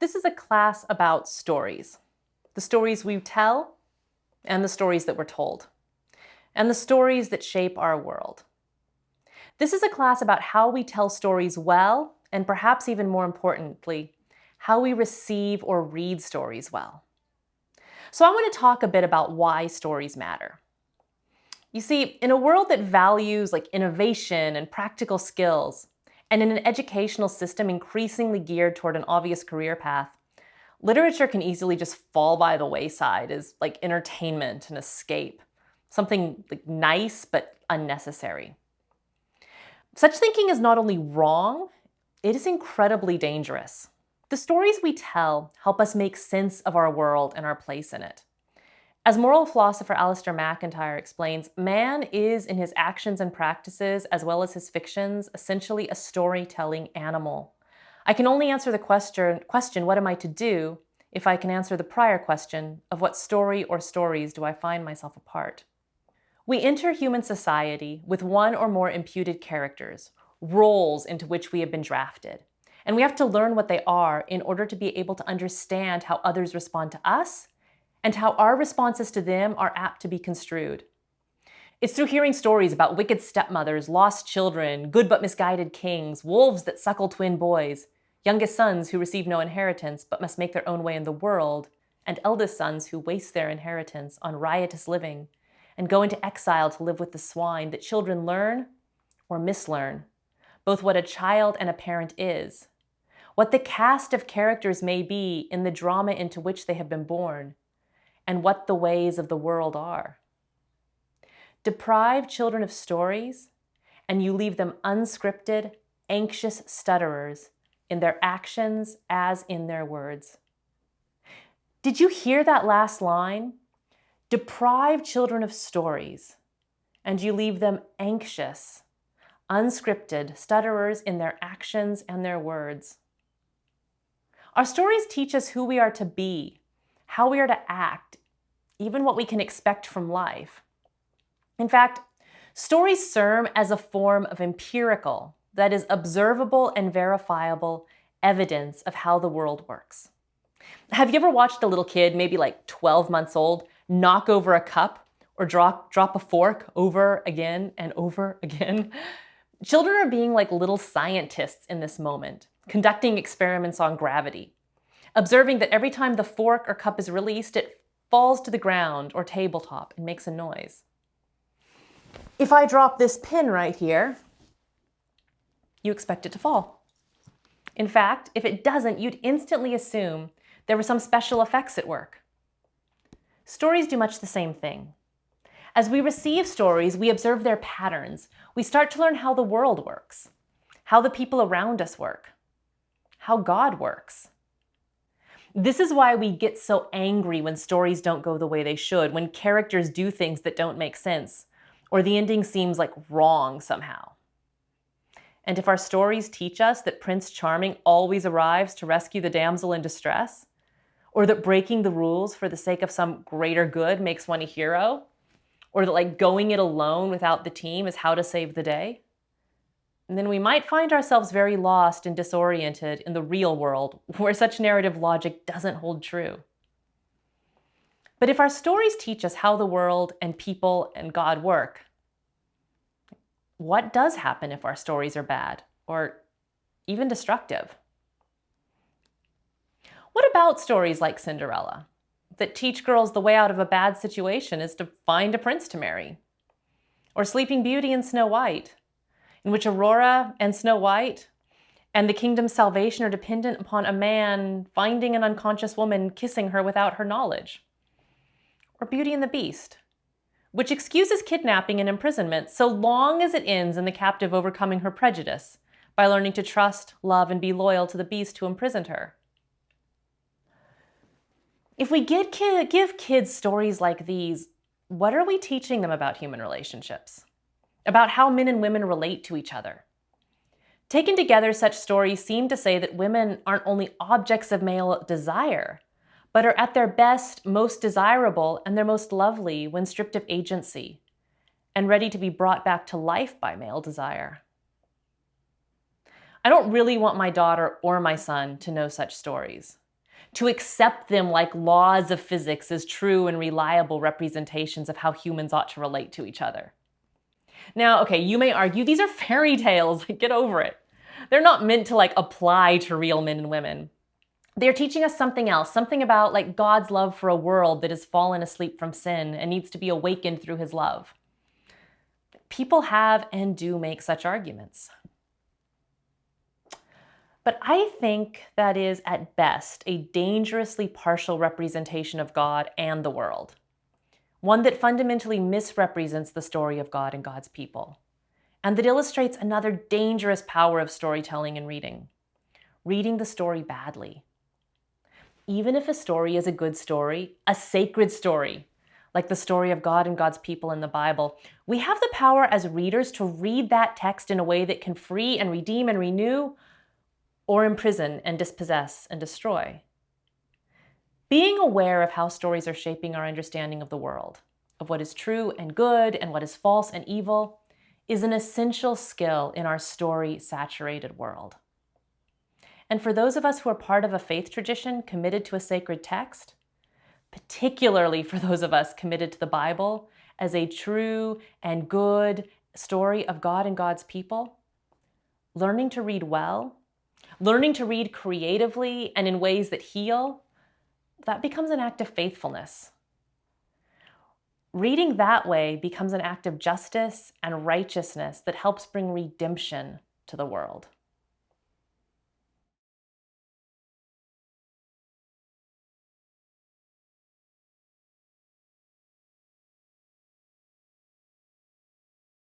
This is a class about stories. The stories we tell and the stories that we're told, and the stories that shape our world. This is a class about how we tell stories well, and perhaps even more importantly, how we receive or read stories well. So I want to talk a bit about why stories matter. You see, in a world that values innovation and practical skills, and in an educational system increasingly geared toward an obvious career path, literature can easily just fall by the wayside as entertainment and escape, something nice but unnecessary. Such thinking is not only wrong, it is incredibly dangerous. The stories we tell help us make sense of our world and our place in it. As moral philosopher Alistair MacIntyre explains, man is, in his actions and practices, as well as his fictions, essentially a storytelling animal. I can only answer the question, what am I to do, if I can answer the prior question of what story or stories do I find myself a part. We enter human society with one or more imputed characters, roles into which we have been drafted. And we have to learn what they are in order to be able to understand how others respond to us and how our responses to them are apt to be construed. It's through hearing stories about wicked stepmothers, lost children, good but misguided kings, wolves that suckle twin boys, youngest sons who receive no inheritance but must make their own way in the world, and eldest sons who waste their inheritance on riotous living and go into exile to live with the swine, that children learn or mislearn both what a child and a parent is, what the cast of characters may be in the drama into which they have been born, and what the ways of the world are. Deprive children of stories, and you leave them unscripted, anxious stutterers in their actions as in their words. Did you hear that last line? Deprive children of stories, and you leave them anxious, unscripted stutterers in their actions and their words. Our stories teach us who we are to be, how we are to act, even what we can expect from life. In fact, stories serve as a form of empirical, that is, observable and verifiable evidence of how the world works. Have you ever watched a little kid, maybe 12 months old, knock over a cup or drop a fork over again and over again? Children are being like little scientists in this moment, conducting experiments on gravity, observing that every time the fork or cup is released, it falls to the ground or tabletop and makes a noise. If I drop this pin right here, you expect it to fall. In fact, if it doesn't, you'd instantly assume there were some special effects at work. Stories do much the same thing. As we receive stories, we observe their patterns. We start to learn how the world works, how the people around us work, how God works. This is why we get so angry when stories don't go the way they should, when characters do things that don't make sense, or the ending seems wrong somehow. And if our stories teach us that Prince Charming always arrives to rescue the damsel in distress, or that breaking the rules for the sake of some greater good makes one a hero, or that going it alone without the team is how to save the day, and then we might find ourselves very lost and disoriented in the real world where such narrative logic doesn't hold true. But if our stories teach us how the world and people and God work, what does happen if our stories are bad or even destructive? What about stories like Cinderella that teach girls the way out of a bad situation is to find a prince to marry? Or Sleeping Beauty and Snow White, in which Aurora and Snow White and the kingdom's salvation are dependent upon a man finding an unconscious woman, kissing her without her knowledge? Or Beauty and the Beast, which excuses kidnapping and imprisonment so long as it ends in the captive overcoming her prejudice by learning to trust, love, and be loyal to the beast who imprisoned her. If we give kids stories like these, what are we teaching them about human relationships? About how men and women relate to each other? Taken together, such stories seem to say that women aren't only objects of male desire, but are at their best most desirable and their most lovely when stripped of agency and ready to be brought back to life by male desire. I don't really want my daughter or my son to know such stories. to accept them like laws of physics as true and reliable representations of how humans ought to relate to each other. Now, okay, you may argue these are fairy tales, get over it. They're not meant to apply to real men and women. They're teaching us something else, something about God's love for a world that has fallen asleep from sin and needs to be awakened through his love. People have and do make such arguments. But I think that is, at best, a dangerously partial representation of God and the world. One that fundamentally misrepresents the story of God and God's people, and that illustrates another dangerous power of storytelling and reading the story badly. Even if a story is a good story, a sacred story, like the story of God and God's people in the Bible, we have the power as readers to read that text in a way that can free and redeem and renew, or imprison and dispossess and destroy. Being aware of how stories are shaping our understanding of the world, of what is true and good and what is false and evil, is an essential skill in our story-saturated world. And for those of us who are part of a faith tradition committed to a sacred text, particularly for those of us committed to the Bible as a true and good story of God and God's people, learning to read well, learning to read creatively and in ways that heal, that becomes an act of faithfulness. Reading that way becomes an act of justice and righteousness that helps bring redemption to the world.